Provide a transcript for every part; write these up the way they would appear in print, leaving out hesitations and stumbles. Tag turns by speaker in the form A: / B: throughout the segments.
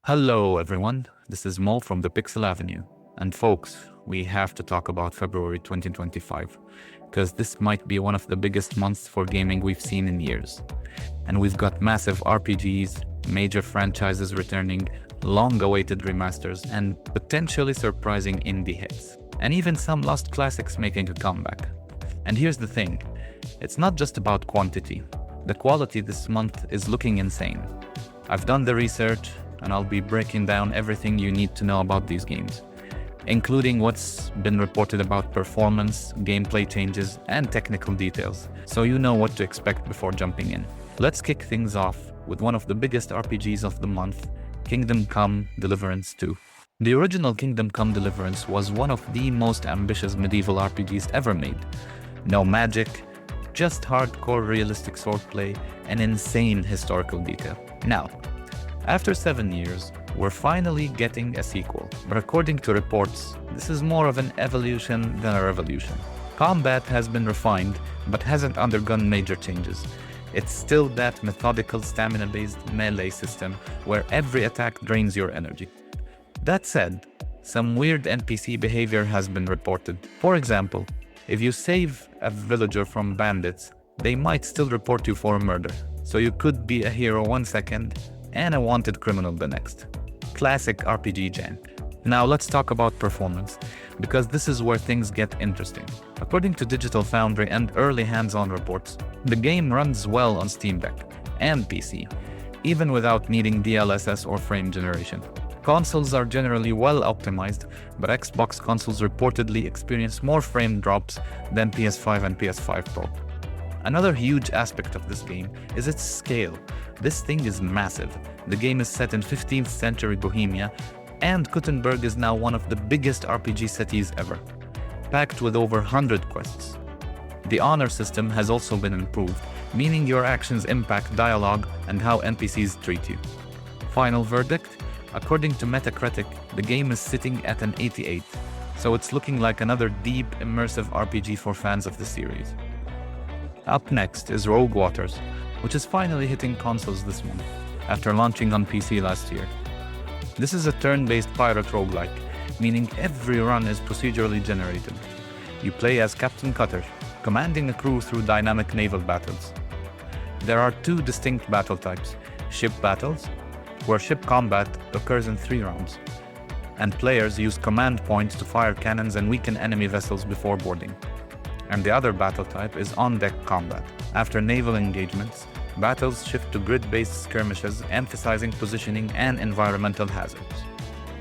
A: Hello everyone, this is Mo from the Pixel Avenue. And folks, we have to talk about February 2025, because this might be one of the biggest months for gaming we've seen in years. And we've got massive RPGs, major franchises returning, long-awaited remasters, and potentially surprising indie hits. And even some lost classics making a comeback. And here's the thing, it's not just about quantity. The quality this month is looking insane. I've done the research, and I'll be breaking down everything you need to know about these games, including what's been reported about performance, gameplay changes, and technical details, so you know what to expect before jumping in. Let's kick things off with one of the biggest RPGs of the month, Kingdom Come: Deliverance II. The original Kingdom Come: Deliverance was one of the most ambitious medieval RPGs ever made. No magic, just hardcore realistic swordplay and insane historical detail. Now, after 7 years, we're finally getting a sequel, but according to reports, this is more of an evolution than a revolution. Combat has been refined, but hasn't undergone major changes. It's still that methodical stamina-based melee system where every attack drains your energy. That said, some weird NPC behavior has been reported. For example, if you save a villager from bandits, they might still report you for a murder, so you could be a hero 1 second and a wanted criminal the next. Classic RPG jank. Now let's talk about performance, because this is where things get interesting. According to Digital Foundry and early hands-on reports, the game runs well on Steam Deck and PC, even without needing DLSS or frame generation. Consoles are generally well optimized, but Xbox consoles reportedly experience more frame drops than PS5 and PS5 Pro. Another huge aspect of this game is its scale. This thing is massive. The game is set in 15th century Bohemia, and Kuttenberg is now one of the biggest RPG cities ever, packed with over 100 quests. The honor system has also been improved, meaning your actions impact dialogue and how NPCs treat you. Final verdict? According to Metacritic, the game is sitting at an 88, so it's looking like another deep, immersive RPG for fans of the series. Up next is Rogue Waters, which is finally hitting consoles this month, after launching on PC last year. This is a turn-based pirate roguelike, meaning every run is procedurally generated. You play as Captain Cutter, commanding a crew through dynamic naval battles. There are 2 distinct battle types: ship battles, where ship combat occurs in 3 rounds, and players use command points to fire cannons and weaken enemy vessels before boarding. And the other battle type is on-deck combat. After naval engagements, battles shift to grid-based skirmishes, emphasizing positioning and environmental hazards.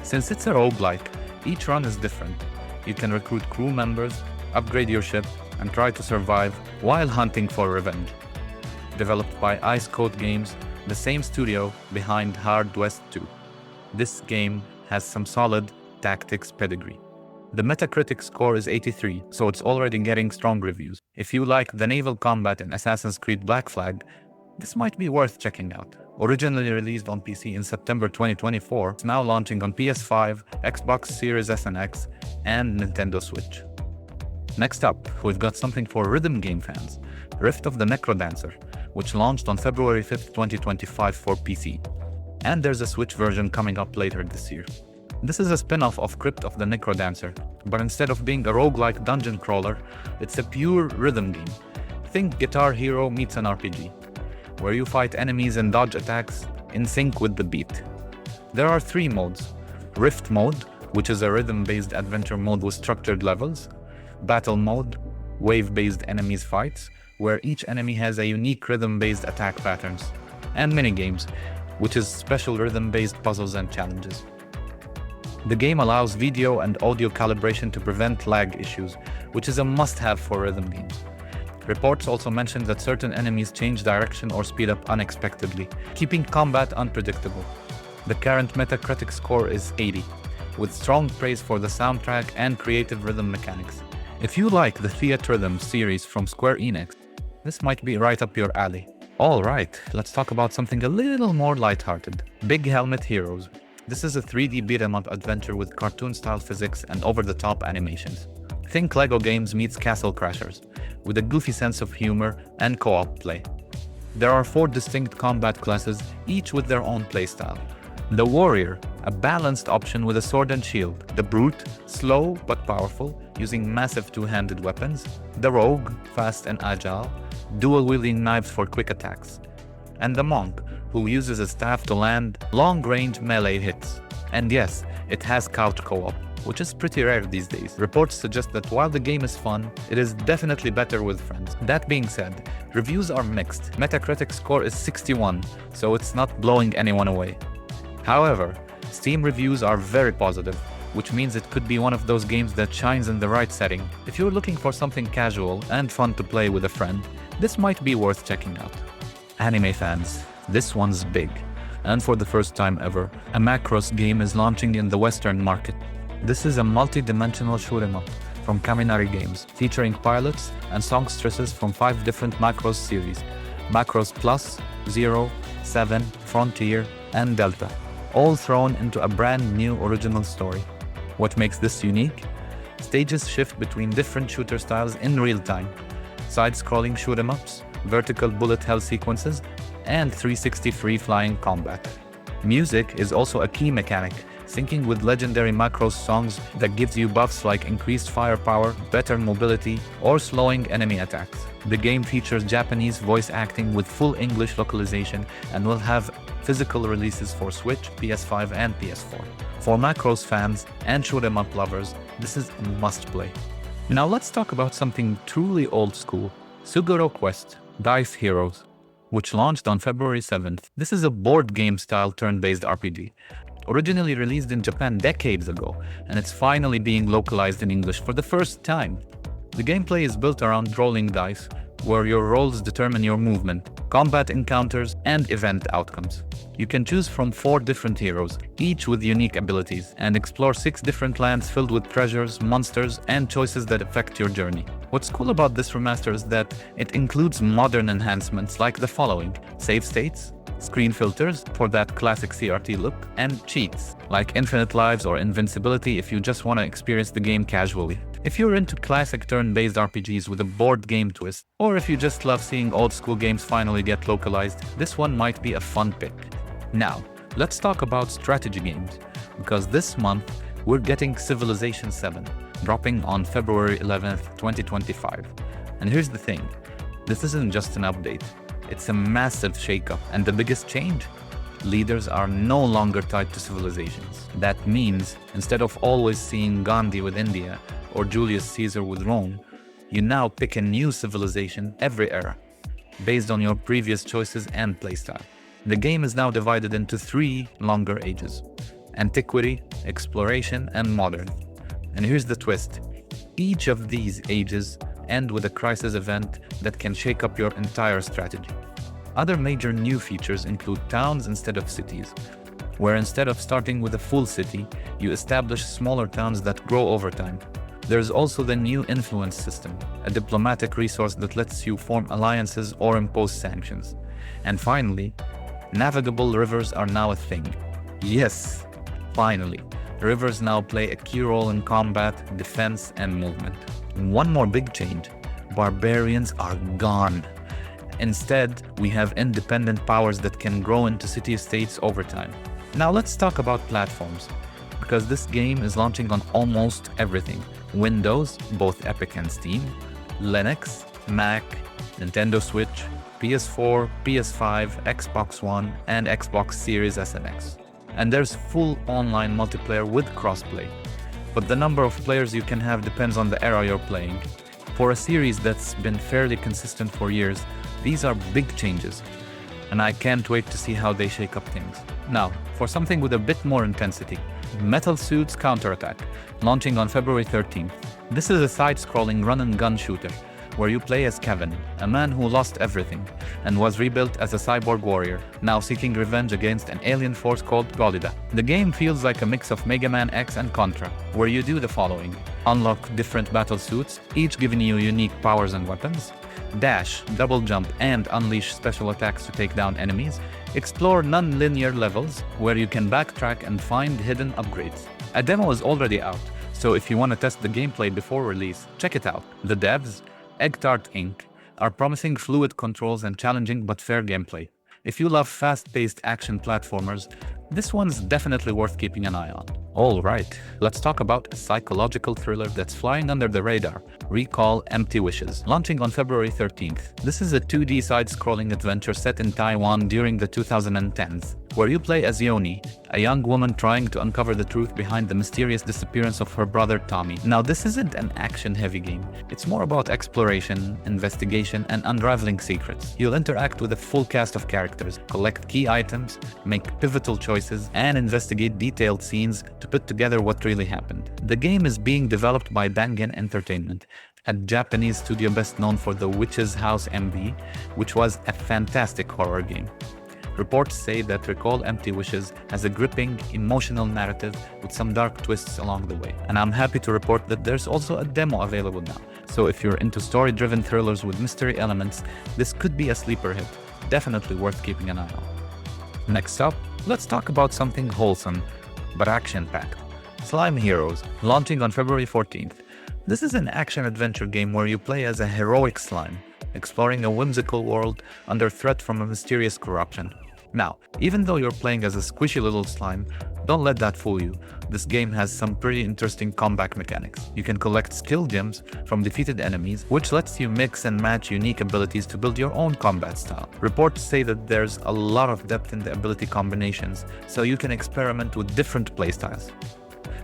A: Since it's a roguelike, each run is different. You can recruit crew members, upgrade your ship, and try to survive while hunting for revenge. Developed by Ice Coat Games, the same studio behind Hard West 2. This game has some solid tactics pedigree. The Metacritic score is 83, so it's already getting strong reviews. If you like the naval combat in Assassin's Creed Black Flag, this might be worth checking out. Originally released on PC in September 2024, it's now launching on PS5, Xbox Series S and X, and Nintendo Switch. Next up, we've got something for rhythm game fans, Rift of the Necrodancer, which launched on February 5th, 2025 for PC. And there's a Switch version coming up later this year. This is a spin-off of Crypt of the Necrodancer, but instead of being a roguelike dungeon crawler, it's a pure rhythm game. Think Guitar Hero meets an RPG, where you fight enemies and dodge attacks in sync with the beat. There are 3 modes: Rift mode, which is a rhythm-based adventure mode with structured levels; Battle mode, wave-based enemies fights, where each enemy has a unique rhythm-based attack patterns; and Minigames, which is special rhythm-based puzzles and challenges. The game allows video and audio calibration to prevent lag issues, which is a must-have for rhythm games. Reports also mention that certain enemies change direction or speed up unexpectedly, keeping combat unpredictable. The current Metacritic score is 80, with strong praise for the soundtrack and creative rhythm mechanics. If you like the Theatrhythm series from Square Enix, this might be right up your alley. Alright, let's talk about something a little more lighthearted. Big Helmet Heroes. This is a 3D beat-em-up adventure with cartoon-style physics and over-the-top animations. Think LEGO games meets Castle Crashers, with a goofy sense of humor and co-op play. There are 4 distinct combat classes, each with their own playstyle. The Warrior, a balanced option with a sword and shield. The Brute, slow but powerful, using massive two-handed weapons. The Rogue, fast and agile, dual-wielding knives for quick attacks. And the Monk, who uses a staff to land long-range melee hits. And yes, it has couch co-op, which is pretty rare these days. Reports suggest that while the game is fun, it is definitely better with friends. That being said, reviews are mixed. Metacritic score is 61, so it's not blowing anyone away. However, Steam reviews are very positive, which means it could be one of those games that shines in the right setting. If you're looking for something casual and fun to play with a friend, this might be worth checking out. Anime fans, this one's big. And for the first time ever, a Macross game is launching in the Western market. This is a multi-dimensional shoot 'em up from Kaminari Games, featuring pilots and songstresses from 5 different Macross series: Macross Plus, Zero, 7, Frontier, and Delta, all thrown into a brand new original story. What makes this unique? Stages shift between different shooter styles in real time. Side-scrolling shoot 'em ups, vertical bullet hell sequences, and 360 free-flying combat. Music is also a key mechanic, syncing with legendary Macross songs that gives you buffs like increased firepower, better mobility, or slowing enemy attacks. The game features Japanese voice acting with full English localization and will have physical releases for Switch, PS5, and PS4. For Macross fans and shoot-'em-up lovers, this is a must-play. Now let's talk about something truly old school: Suguro Quest: Dice Heroes, which launched on February 7th. This is a board game-style turn-based RPG. Originally released in Japan decades ago, and it's finally being localized in English for the first time. The gameplay is built around rolling dice, where your rolls determine your movement, combat encounters, and event outcomes. You can choose from 4 different heroes, each with unique abilities, and explore 6 different lands filled with treasures, monsters, and choices that affect your journey. What's cool about this remaster is that it includes modern enhancements like the following: save states, screen filters for that classic CRT look, and cheats like infinite lives or invincibility if you just want to experience the game casually. If you're into classic turn-based RPGs with a board game twist, or if you just love seeing old school games finally get localized, this one might be a fun pick. Now, let's talk about strategy games, because this month we're getting Civilization 7, dropping on February 11th, 2025. And here's the thing, this isn't just an update. It's a massive shakeup, and the biggest change? Leaders are no longer tied to civilizations. That means, instead of always seeing Gandhi with India or Julius Caesar with Rome, you now pick a new civilization every era, based on your previous choices and playstyle. The game is now divided into 3 longer ages: Antiquity, Exploration, and Modern. And here's the twist. Each of these ages end with a crisis event that can shake up your entire strategy. Other major new features include towns instead of cities, where instead of starting with a full city, you establish smaller towns that grow over time. There's also the new influence system, a diplomatic resource that lets you form alliances or impose sanctions. And finally, navigable rivers are now a thing. Yes, finally, rivers now play a key role in combat, defense, and movement. One more big change: barbarians are gone. Instead, we have independent powers that can grow into city-states over time. Now let's talk about platforms, because this game is launching on almost everything: Windows, both Epic and Steam, Linux, Mac, Nintendo Switch, PS4, PS5, Xbox One, and Xbox Series S and X. And there's full online multiplayer with crossplay. But the number of players you can have depends on the era you're playing. For a series that's been fairly consistent for years, these are big changes, and I can't wait to see how they shake up things. Now, for something with a bit more intensity, Metal Suits Counterattack, launching on February 13th. This is a side-scrolling run-and-gun shooter, where you play as Kevin, a man who lost everything and was rebuilt as a cyborg warrior, now seeking revenge against an alien force called Golida. The game feels like a mix of Mega Man X and Contra, where you do the following: unlock different battle suits, each giving you unique powers and weapons, dash, double jump, and unleash special attacks to take down enemies, explore non-linear levels, where you can backtrack and find hidden upgrades. A demo is already out, so if you want to test the gameplay before release, check it out. The devs, Eggtart Inc., are promising fluid controls and challenging but fair gameplay. If you love fast-paced action platformers, This one's definitely worth keeping an eye on. Alright, let's talk about a psychological thriller that's flying under the radar, Recall Empty Wishes, launching on February 13th. This is a 2D side-scrolling adventure set in Taiwan during the 2010s, where you play as Yoni, a young woman trying to uncover the truth behind the mysterious disappearance of her brother Tommy. Now, this isn't an action-heavy game. It's more about exploration, investigation, and unraveling secrets. You'll interact with a full cast of characters, collect key items, make pivotal choices, and investigate detailed scenes to put together what really happened. The game is being developed by Dangen Entertainment, a Japanese studio best known for The Witch's House MV, which was a fantastic horror game. Reports say that Recall Empty Wishes has a gripping, emotional narrative with some dark twists along the way. And I'm happy to report that there's also a demo available now. So if you're into story-driven thrillers with mystery elements, this could be a sleeper hit. Definitely worth keeping an eye on. Next up, let's talk about something wholesome, but action-packed. Slime Heroes, launching on February 14th. This is an action-adventure game where you play as a heroic slime, exploring a whimsical world under threat from a mysterious corruption. Now, even though you're playing as a squishy little slime, don't let that fool you. This game has some pretty interesting combat mechanics. You can collect skill gems from defeated enemies, which lets you mix and match unique abilities to build your own combat style. Reports say that there's a lot of depth in the ability combinations, so you can experiment with different playstyles.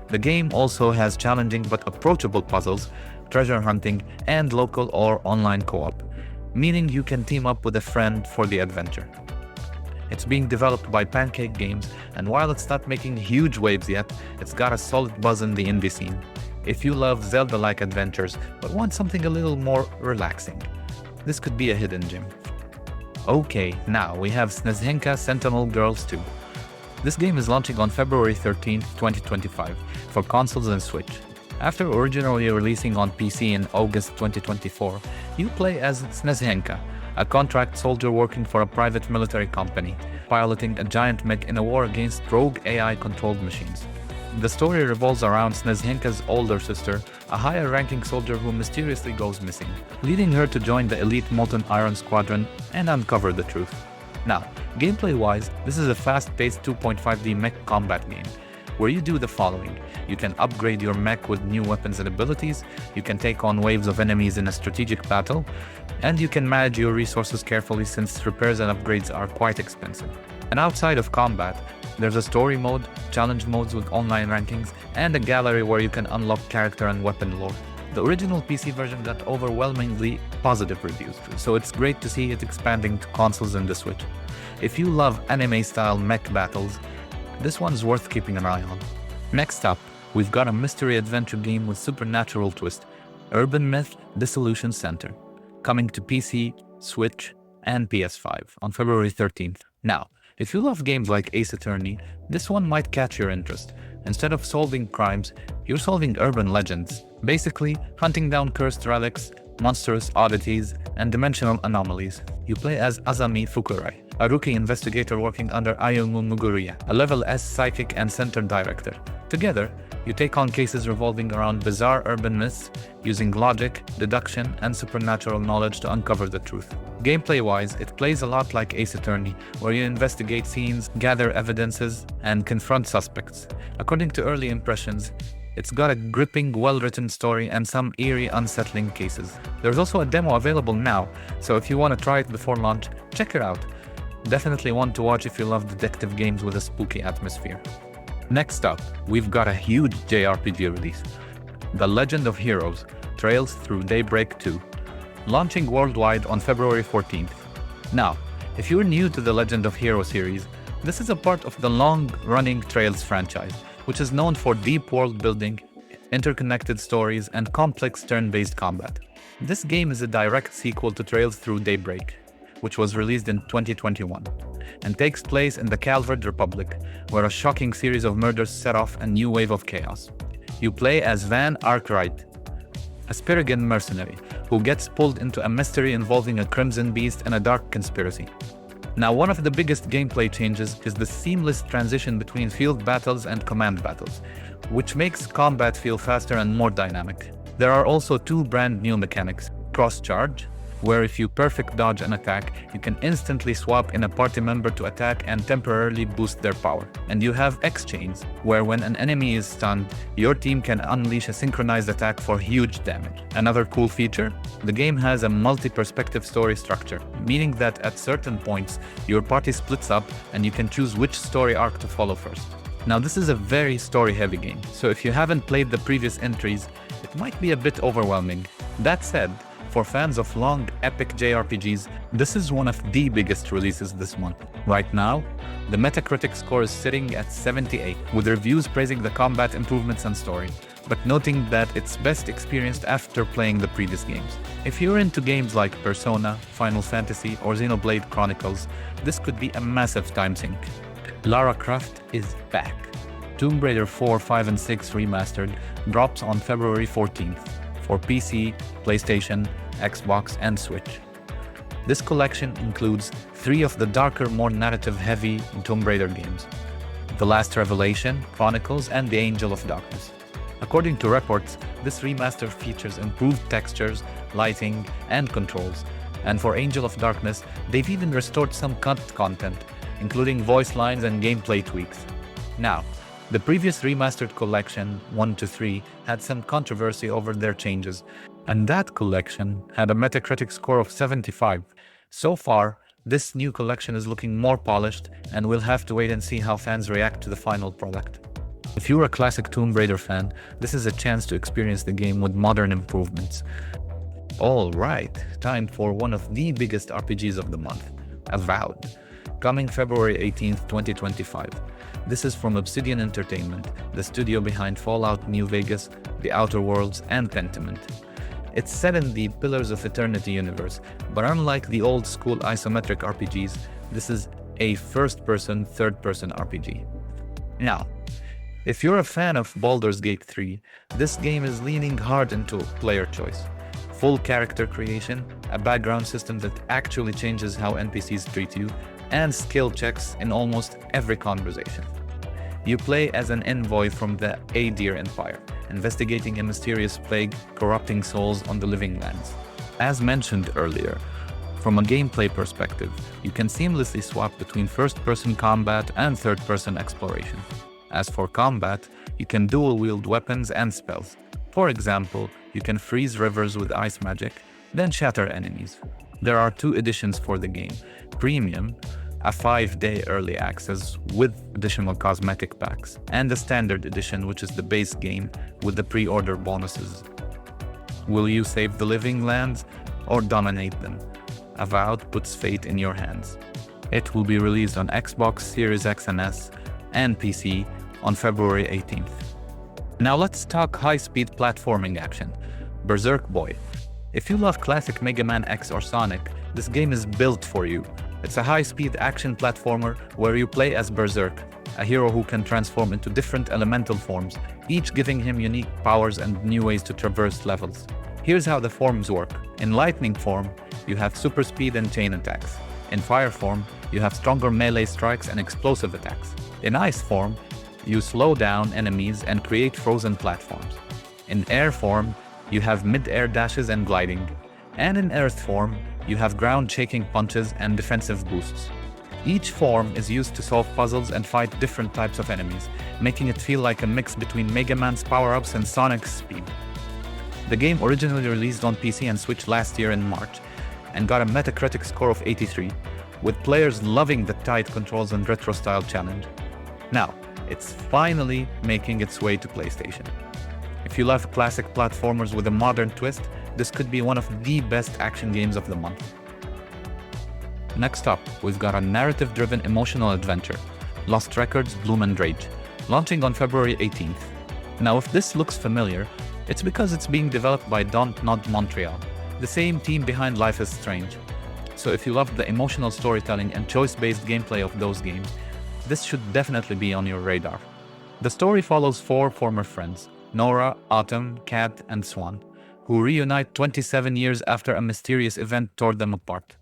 A: The game also has challenging but approachable puzzles, treasure hunting, and local or online co-op, meaning you can team up with a friend for the adventure. It's being developed by Pancake Games, and while it's not making huge waves yet, it's got a solid buzz in the indie scene. If you love Zelda-like adventures but want something a little more relaxing, this could be a hidden gem. Okay, now we have Snezhenka Sentinel Girls 2. This game is launching on February 13, 2025, for consoles and Switch. After originally releasing on PC in August 2024, you play as Snezhenka, a contract soldier working for a private military company, piloting a giant mech in a war against rogue AI-controlled machines. The story revolves around Snezhenka's older sister, a higher-ranking soldier who mysteriously goes missing, leading her to join the elite Molten Iron Squadron and uncover the truth. Now, gameplay-wise, this is a fast-paced 2.5D mech combat game, where you do the following. You can upgrade your mech with new weapons and abilities, you can take on waves of enemies in a strategic battle, and you can manage your resources carefully since repairs and upgrades are quite expensive. And outside of combat, there's a story mode, challenge modes with online rankings, and a gallery where you can unlock character and weapon lore. The original PC version got overwhelmingly positive reviews, so it's great to see it expanding to consoles and the Switch. If you love anime-style mech battles, this one's worth keeping an eye on. Next up, we've got a mystery adventure game with supernatural twist, Urban Myth Dissolution Center, coming to PC, Switch, and PS5 on February 13th. Now, if you love games like Ace Attorney, this one might catch your interest. Instead of solving crimes, you're solving urban legends, basically hunting down cursed relics, monstrous oddities, and dimensional anomalies. You play as Azami Fukurai, a rookie investigator working under Ayumu Muguruya, a level S psychic and center director. Together, you take on cases revolving around bizarre urban myths, using logic, deduction, and supernatural knowledge to uncover the truth. Gameplay-wise, it plays a lot like Ace Attorney, where you investigate scenes, gather evidences, and confront suspects. According to early impressions, it's got a gripping, well-written story and some eerie, unsettling cases. There's also a demo available now, so if you want to try it before launch, check it out. Definitely one to watch if you love detective games with a spooky atmosphere. Next up, we've got a huge JRPG release, The Legend of Heroes: Trails Through Daybreak 2, launching worldwide on February 14th. Now, if you're new to the Legend of Heroes series, this is a part of the long-running Trails franchise, which is known for deep world building, interconnected stories, and complex turn-based combat. This game is a direct sequel to Trails Through Daybreak, which was released in 2021, and takes place in the Calvard Republic, where a shocking series of murders set off a new wave of chaos. You play as Van Arkwright, a Spirigan mercenary who gets pulled into a mystery involving a Crimson Beast and a dark conspiracy. Now, one of the biggest gameplay changes is the seamless transition between field battles and command battles, which makes combat feel faster and more dynamic. There are also two brand new mechanics, Cross Charge, where if you perfect dodge an attack, you can instantly swap in a party member to attack and temporarily boost their power. And you have X-Chains, where when an enemy is stunned, your team can unleash a synchronized attack for huge damage. Another cool feature? The game has a multi-perspective story structure, meaning that at certain points, your party splits up and you can choose which story arc to follow first. Now this is a very story-heavy game, so if you haven't played the previous entries, it might be a bit overwhelming. That said, for fans of long, epic JRPGs, this is one of the biggest releases this month. Right now, the Metacritic score is sitting at 78, with reviews praising the combat improvements and story, but noting that it's best experienced after playing the previous games. If you're into games like Persona, Final Fantasy, or Xenoblade Chronicles, this could be a massive time sink. Lara Croft is back. Tomb Raider 4, 5, and 6 Remastered drops on February 14th for PC, PlayStation, Xbox, and Switch. This collection includes 3 of the darker, more narrative-heavy Tomb Raider games: The Last Revelation, Chronicles, and The Angel of Darkness. According to reports, this remaster features improved textures, lighting, and controls. And for Angel of Darkness, they've even restored some cut content, including voice lines and gameplay tweaks. Now, the previous remastered collection, 1 to 3, had some controversy over their changes, and that collection had a Metacritic score of 75. So far, this new collection is looking more polished, and we'll have to wait and see how fans react to the final product. If you're a classic Tomb Raider fan, this is a chance to experience the game with modern improvements. Alright, time for one of the biggest RPGs of the month, Avowed, coming February 18th, 2025. This is from Obsidian Entertainment, the studio behind Fallout New Vegas, The Outer Worlds, and Pentiment. It's set in the Pillars of Eternity universe, but unlike the old-school isometric RPGs, this is a first-person, third-person RPG. Now, if you're a fan of Baldur's Gate 3, this game is leaning hard into player choice. Full character creation, a background system that actually changes how NPCs treat you, and skill checks in almost every conversation. You play as an envoy from the Aedir Empire, investigating a mysterious plague corrupting souls on the living lands. As mentioned earlier, from a gameplay perspective, you can seamlessly swap between first-person combat and third-person exploration. As for combat, you can dual-wield weapons and spells. For example, you can freeze rivers with ice magic, then shatter enemies. There are 2 editions for the game: Premium, a 5-day early access with additional cosmetic packs, and the Standard Edition, which is the base game with the pre-order bonuses. Will you save the living lands or dominate them? Avowed puts fate in your hands. It will be released on Xbox Series X and S and PC on February 18th. Now let's talk high-speed platforming action. Berserk Boy. If you love classic Mega Man X or Sonic, this game is built for you. It's a high-speed action platformer where you play as Berserk, a hero who can transform into different elemental forms, each giving him unique powers and new ways to traverse levels. Here's how the forms work. In lightning form, you have super speed and chain attacks. In fire form, you have stronger melee strikes and explosive attacks. In ice form, you slow down enemies and create frozen platforms. In air form, you have mid-air dashes and gliding. And in earth form, you have ground-shaking punches and defensive boosts. Each form is used to solve puzzles and fight different types of enemies, making it feel like a mix between Mega Man's power-ups and Sonic's speed. The game originally released on PC and Switch last year in March, and got a Metacritic score of 83, with players loving the tight controls and retro-style challenge. Now, it's finally making its way to PlayStation. If you love classic platformers with a modern twist, this could be one of the best action games of the month. Next up, we've got a narrative-driven emotional adventure, Lost Records Bloom and Rage, launching on February 18th. Now, if this looks familiar, it's because it's being developed by Dontnod Montreal, the same team behind Life is Strange. So if you love the emotional storytelling and choice-based gameplay of those games, this should definitely be on your radar. The story follows 4 former friends, Nora, Autumn, Kat, and Swan, who reunite 27 years after a mysterious event tore them apart.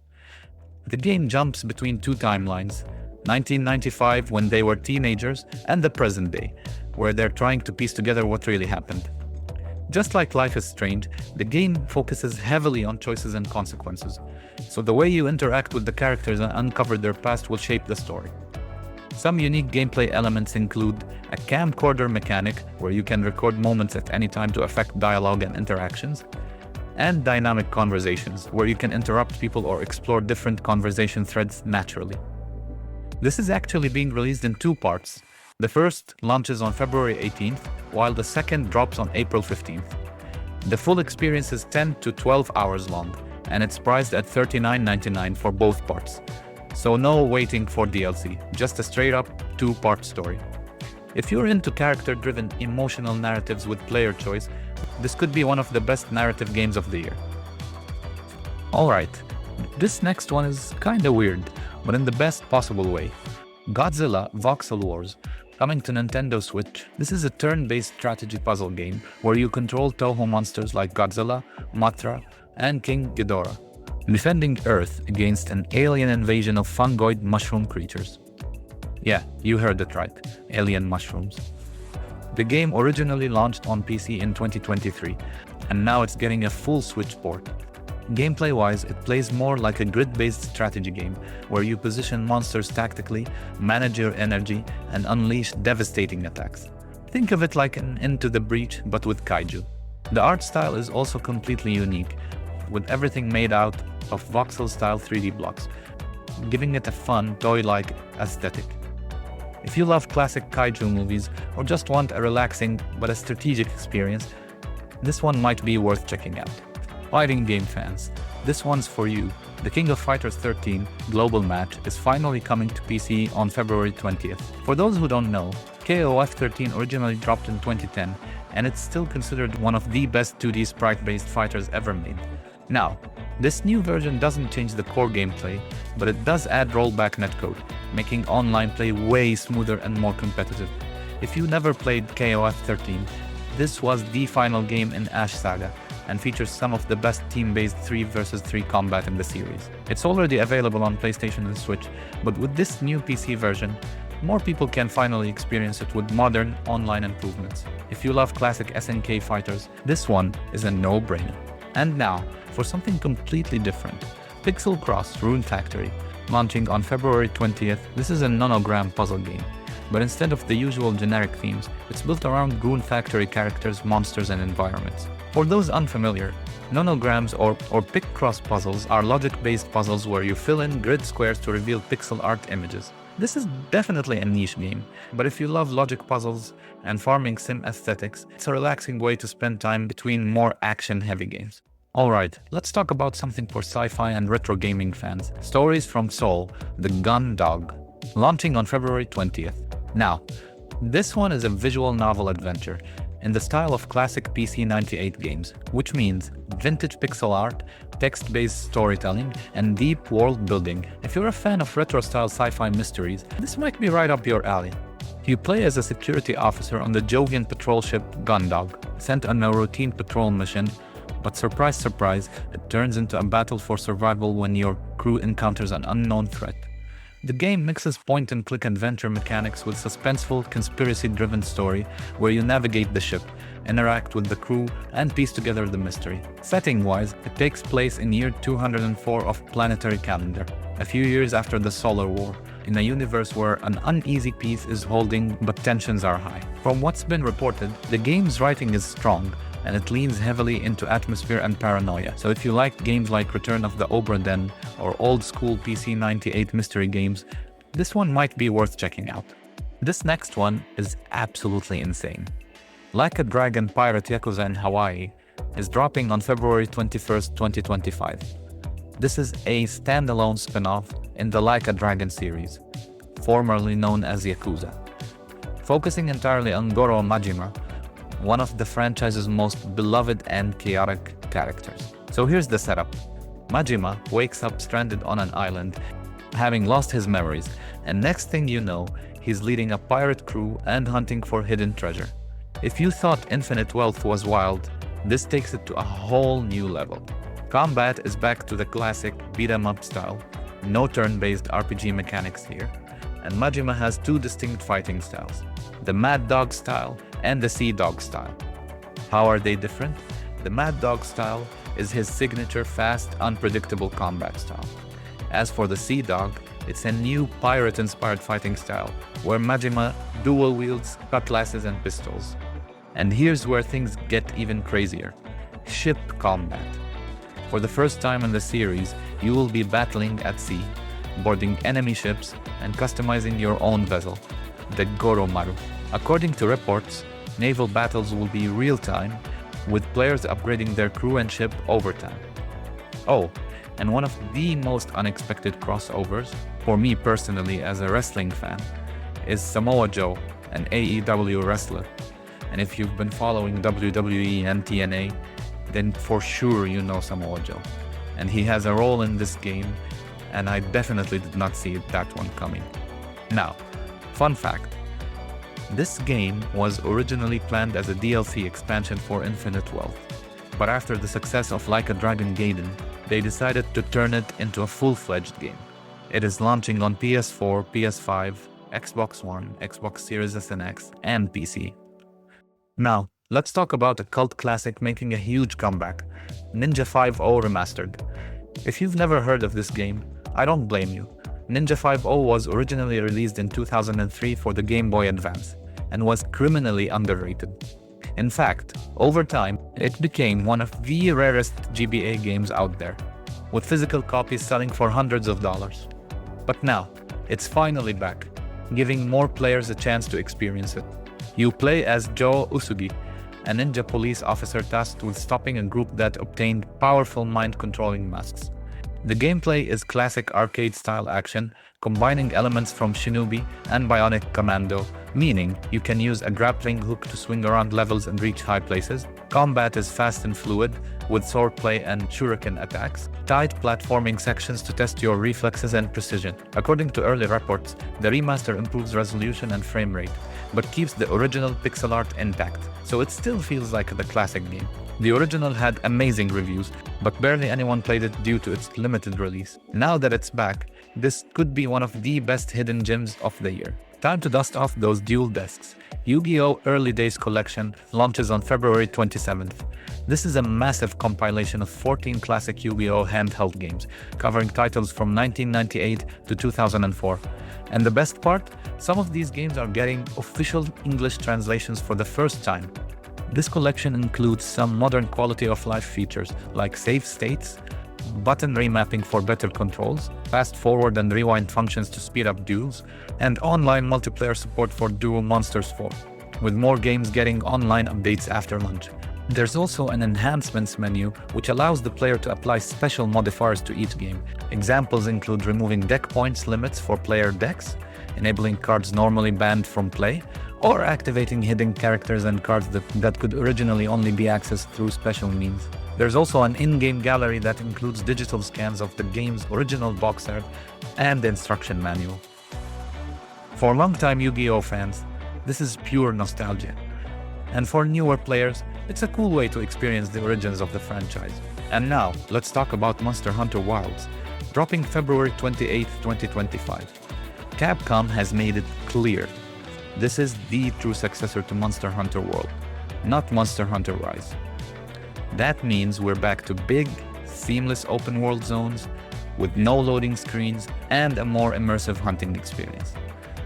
A: The game jumps between 2 timelines, 1995 when they were teenagers and the present day, where they're trying to piece together what really happened. Just like Life is Strange, the game focuses heavily on choices and consequences, so the way you interact with the characters and uncover their past will shape the story. Some unique gameplay elements include a camcorder mechanic, where you can record moments at any time to affect dialogue and interactions, and dynamic conversations, where you can interrupt people or explore different conversation threads naturally. This is actually being released in 2 parts. The first launches on February 18th, while the second drops on April 15th. The full experience is 10 to 12 hours long, and it's priced at $39.99 for both parts. So no waiting for DLC, just a straight-up 2-part story. If you're into character-driven emotional narratives with player choice, this could be one of the best narrative games of the year. Alright, this next one is kinda weird, but in the best possible way. Godzilla Voxel Wars, coming to Nintendo Switch. This is a turn-based strategy puzzle game where you control Toho monsters like Godzilla, Mothra, and King Ghidorah, defending Earth against an alien invasion of fungoid mushroom creatures. Yeah, you heard it right, alien mushrooms. The game originally launched on PC in 2023, and now it's getting a full Switch port. Gameplay-wise, it plays more like a grid-based strategy game, where you position monsters tactically, manage your energy, and unleash devastating attacks. Think of it like an Into the Breach, but with kaiju. The art style is also completely unique, with everything made out of voxel-style 3D blocks, giving it a fun, toy-like aesthetic. If you love classic kaiju movies, or just want a relaxing but a strategic experience, this one might be worth checking out. Fighting game fans, this one's for you. The King of Fighters 13 Global Match is finally coming to PC on February 20th. For those who don't know, KOF 13 originally dropped in 2010, and it's still considered one of the best 2D sprite-based fighters ever made. Now, this new version doesn't change the core gameplay, but it does add rollback netcode, making online play way smoother and more competitive. If you never played KOF 13, this was the final game in Ash Saga, and features some of the best team-based 3 vs 3 combat in the series. It's already available on PlayStation and Switch, but with this new PC version, more people can finally experience it with modern online improvements. If you love classic SNK fighters, this one is a no-brainer. And now, for something completely different, Pixel Cross Rune Factory, launching on February 20th. This is a nonogram puzzle game, but instead of the usual generic themes, it's built around Rune Factory characters, monsters, and environments. For those unfamiliar, nonograms or Picross puzzles are logic-based puzzles where you fill in grid squares to reveal pixel art images. This is definitely a niche game, but if you love logic puzzles and farming sim aesthetics, it's a relaxing way to spend time between more action-heavy games. Alright, let's talk about something for sci-fi and retro gaming fans. Stories from Soul, The Gun Dog, launching on February 20th. Now, this one is a visual novel adventure in the style of classic PC 98 games, which means vintage pixel art, text-based storytelling, and deep world building. If you're a fan of retro-style sci-fi mysteries, this might be right up your alley. You play as a security officer on the Jovian patrol ship Gundog, sent on a routine patrol mission, but surprise, surprise, it turns into a battle for survival when your crew encounters an unknown threat. The game mixes point-and-click adventure mechanics with suspenseful, conspiracy-driven story where you navigate the ship, interact with the crew, and piece together the mystery. Setting-wise, it takes place in year 204 of planetary calendar, a few years after the Solar War, in a universe where an uneasy peace is holding but tensions are high. From what's been reported, the game's writing is strong, and it leans heavily into atmosphere and paranoia. So if you like games like Return of the Obra Dinn or old-school PC 98 mystery games, this one might be worth checking out. This next one is absolutely insane. Like a Dragon Pirate Yakuza in Hawaii is dropping on February 21st, 2025. This is a standalone spin-off in the Like a Dragon series, formerly known as Yakuza, focusing entirely on Goro Majima, one of the franchise's most beloved and chaotic characters. So here's the setup. Majima wakes up stranded on an island, having lost his memories, and next thing you know, he's leading a pirate crew and hunting for hidden treasure. If you thought Infinite Wealth was wild, this takes it to a whole new level. Combat is back to the classic beat-em-up style, no turn-based RPG mechanics here, and Majima has 2 distinct fighting styles, the Mad Dog style and the Sea Dog style. How are they different? The Mad Dog style is his signature fast, unpredictable combat style. As for the Sea Dog, it's a new pirate-inspired fighting style, where Majima dual wields cutlasses and pistols. And here's where things get even crazier. Ship combat. For the first time in the series, you will be battling at sea, boarding enemy ships, and customizing your own vessel, the Goromaru. According to reports, naval battles will be real-time, with players upgrading their crew and ship over time. Oh, and one of the most unexpected crossovers, for me personally as a wrestling fan, is Samoa Joe, an AEW wrestler. And if you've been following WWE and TNA, then for sure you know Samoa Joe. And he has a role in this game, and I definitely did not see that one coming. Now, fun fact. This game was originally planned as a DLC expansion for Infinite Wealth, but after the success of Like a Dragon Gaiden, they decided to turn it into a full-fledged game. It is launching on PS4, PS5, Xbox One, Xbox Series S and X, and PC. Now, let's talk about a cult classic making a huge comeback, Ninja 5-0 Remastered. If you've never heard of this game, I don't blame you. Ninja 5-0 was originally released in 2003 for the Game Boy Advance, and was criminally underrated. In fact, over time, it became one of the rarest GBA games out there, with physical copies selling for hundreds of dollars. But now, it's finally back, giving more players a chance to experience it. You play as Joe Usugi, a ninja police officer tasked with stopping a group that obtained powerful mind-controlling masks. The gameplay is classic arcade-style action, combining elements from Shinobi and Bionic Commando, meaning you can use a grappling hook to swing around levels and reach high places. Combat is fast and fluid, with swordplay and shuriken attacks. Tight platforming sections to test your reflexes and precision. According to early reports, the remaster improves resolution and frame rate, but keeps the original pixel art intact, so it still feels like the classic game. The original had amazing reviews, but barely anyone played it due to its limited release. Now that it's back, this could be one of the best hidden gems of the year. Time to dust off those dual discs. Yu-Gi-Oh! Early Days Collection launches on February 27th. This is a massive compilation of 14 classic Yu-Gi-Oh! Handheld games, covering titles from 1998 to 2004. And the best part? Some of these games are getting official English translations for the first time. This collection includes some modern quality of life features like save states, button remapping for better controls, fast forward and rewind functions to speed up duels, and online multiplayer support for Duel Monsters 4, with more games getting online updates after launch. There's also an enhancements menu which allows the player to apply special modifiers to each game. Examples include removing deck points limits for player decks, enabling cards normally banned from play, or activating hidden characters and cards that could originally only be accessed through special means. There's also an in-game gallery that includes digital scans of the game's original box art and the instruction manual. For longtime Yu-Gi-Oh! Fans, this is pure nostalgia. And for newer players, it's a cool way to experience the origins of the franchise. And now, let's talk about Monster Hunter Wilds, dropping February 28, 2025. Capcom has made it clear. This is the true successor to Monster Hunter World, not Monster Hunter Rise. That means we're back to big, seamless open world zones with no loading screens and a more immersive hunting experience.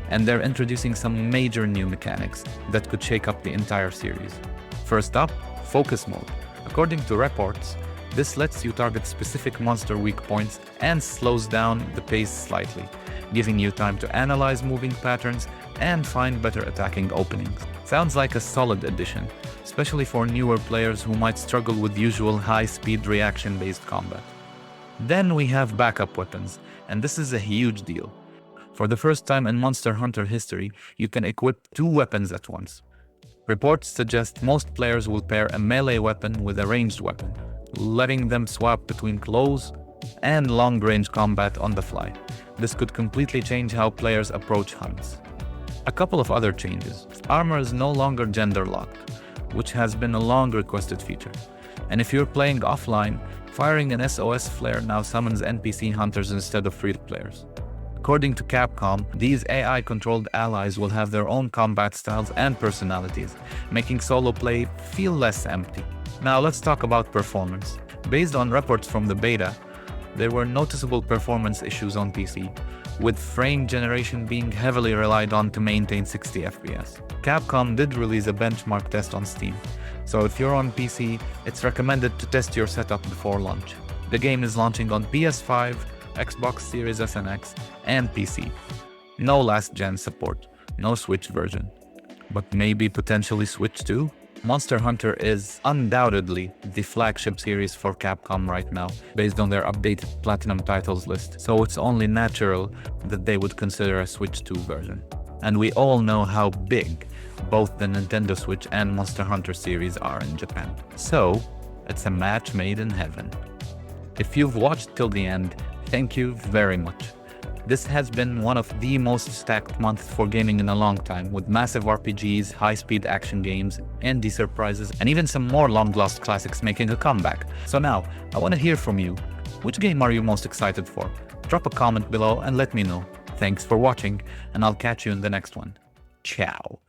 A: And they're introducing some major new mechanics that could shake up the entire series. First up, Focus Mode. According to reports, this lets you target specific monster weak points and slows down the pace slightly, giving you time to analyze moving patterns and find better attacking openings. Sounds like a solid addition, especially for newer players who might struggle with usual high-speed reaction-based combat. Then we have backup weapons, and this is a huge deal. For the first time in Monster Hunter history, you can equip 2 weapons at once. Reports suggest most players will pair a melee weapon with a ranged weapon, letting them swap between close and long-range combat on the fly. This could completely change how players approach hunts. A couple of other changes. Armor is no longer gender-locked, which has been a long-requested feature. And if you're playing offline, firing an SOS flare now summons NPC hunters instead of real players. According to Capcom, these AI-controlled allies will have their own combat styles and personalities, making solo play feel less empty. Now let's talk about performance. Based on reports from the beta, there were noticeable performance issues on PC, with frame generation being heavily relied on to maintain 60 FPS. Capcom did release a benchmark test on Steam, so if you're on PC, it's recommended to test your setup before launch. The game is launching on PS5, Xbox Series S and X, and PC. No last-gen support, no Switch version. But maybe potentially Switch too? Monster Hunter is undoubtedly the flagship series for Capcom right now, based on their updated Platinum titles list, so it's only natural that they would consider a Switch 2 version. And we all know how big both the Nintendo Switch and Monster Hunter series are in Japan. So, it's a match made in heaven. If you've watched till the end, thank you very much. This has been one of the most stacked months for gaming in a long time, with massive RPGs, high-speed action games, indie surprises, and even some more long-lost classics making a comeback. So now, I want to hear from you. Which game are you most excited for? Drop a comment below and let me know. Thanks for watching, and I'll catch you in the next one. Ciao.